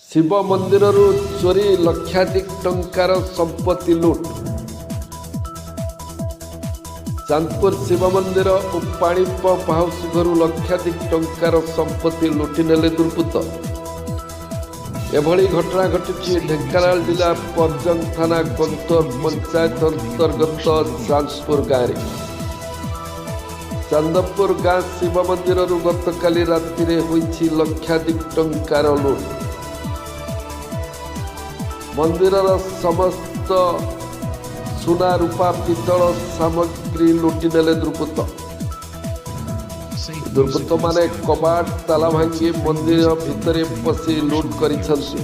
शिव मंदिर चोरी लक्षाधिक टंकार संपत्ति लुट। चांदपुर शिव मंदिर और पानी पंप हाउस घर लक्षाधिक टंकार संपत्ति लुटि नेले दुर्बृत्त। एभली घटना घटी ढेंकानाल जिला परजंग थाना कंतोर पंचायत अंतर्गत चांदपुर गाँव। चांदपुर गाँ शिव मंदिर गतकाली राति होइछि लक्षाधिक टंकार लुट। मंदिर समस्त सुना रूपा पितल सामग्री लुटि नेले दुर्बृत्त माने कबाट ताला भांगी मंदिर भितर पशि लुट करिसंति।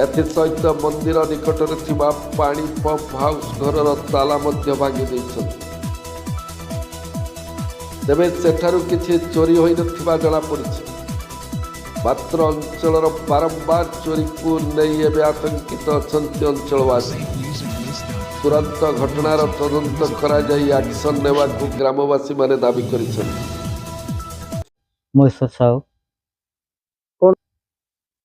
एथिसहित मंदिर निकट थिबा पानी पंप हाउस घर ताला मध्य भांगी दैछंति। तेबे सेठारु किछि चोरी होई नथिबा जଣା पड़िछि। मात्र अंचल बारंबार चोरी को नहीं एवं आतंकित अच्छा अंचलवासी। तुरंत घटनार तदंत करा जाई एक्शन नेवा को ग्रामवासी माने दाबी करिछन। महेश्वर साहू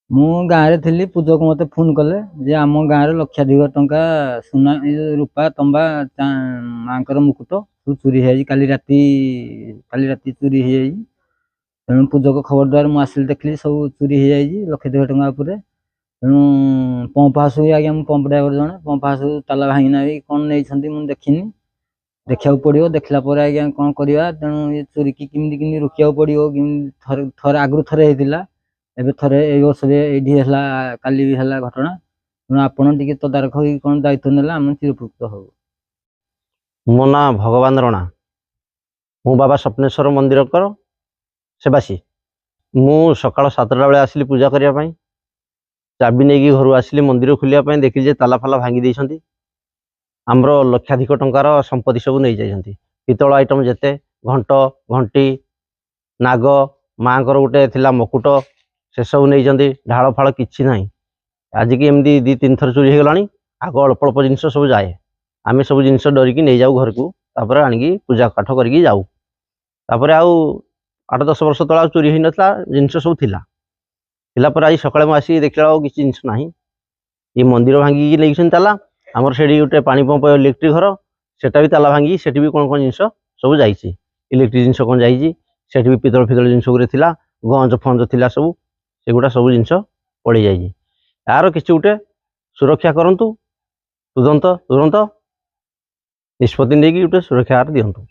मु गाँव थी पूजक मत फोन कले जे आम गाँव लक्षाधिक टंका सुना रूपा तंबा माँ मुकुट सब चोरी है। काली राति चोरी है। तेणु पूजक खबर द्वार मुझे देखली सब चोरी हो जाए लक्षाधिक टंका उपर। तेणु पंप हाउस भी आज्ञा पंप ड्राइवर जड़े पंप हाउस ताला भांगिना भी कौन नहीं मुझे देखनी देखा पड़ो। देखला आज्ञा कौन करवा। तेणु ये चोरी की किमी रोकवा पड़ो। थर आगु थे होता एवं थे वर्ष ये काली भी है घटना। तेणु आपड़ टे तदारख कौन दायित्व नेला आम चिरपकृत हो। मो ना भगवान रणा मु बाबा स्वप्नेश्वर मंदिर कर सेवासी। मु सकाल 7टा बेले आसिली पूजा करने चाबी नहीं घर आसिली मंदिर खोलिया देखिली जे ताला फाला भांगी देइछंती। आमर लक्षाधिक टंकार संपत्ति सब नहीं जाइछंती। पितल आइटम जेते घंट घंटी नाग माँ गोटे थिला मकुट से सब नहीं ढाल फाल किछि नाही। आज की एमती 2-3 थर चोरी हो गलानी। आग अल्प अल्प जिनस सब जाए आम सब जिनस डरिकी नहीं जाऊ घर को तापर आनिकी पूजा पाठ करके जाऊ। तापर आउ 8-10 वर्ष तला चोरी हो नाला जिनस सब थिला पर आज सकाଳେ ମୁଁ ଆସିକି ଦେଖିଲା ବେଳକୁ କିଛି ଜିନିଷ ନାହିଁ। ये मंदिर भांगिकी नहीं ताला आमर से गोटे पानी पंप इलेक्ट्रिक घर सेटा भी ताला भांगी सेठी भी कौन कौन जिनस सब जाइए इलेक्ट्रिक जिनस कौन जाइए सेठी भी पितल फितल जिनस गुरे थिला गंज फंज थिला सब सेगुड़ा सब जिनस पड़ी जाइए। यार किसी गोटे सुरक्षा करंतु तुरंत निष्पत्ति नहीं गोटे सुरक्षा दिंतु।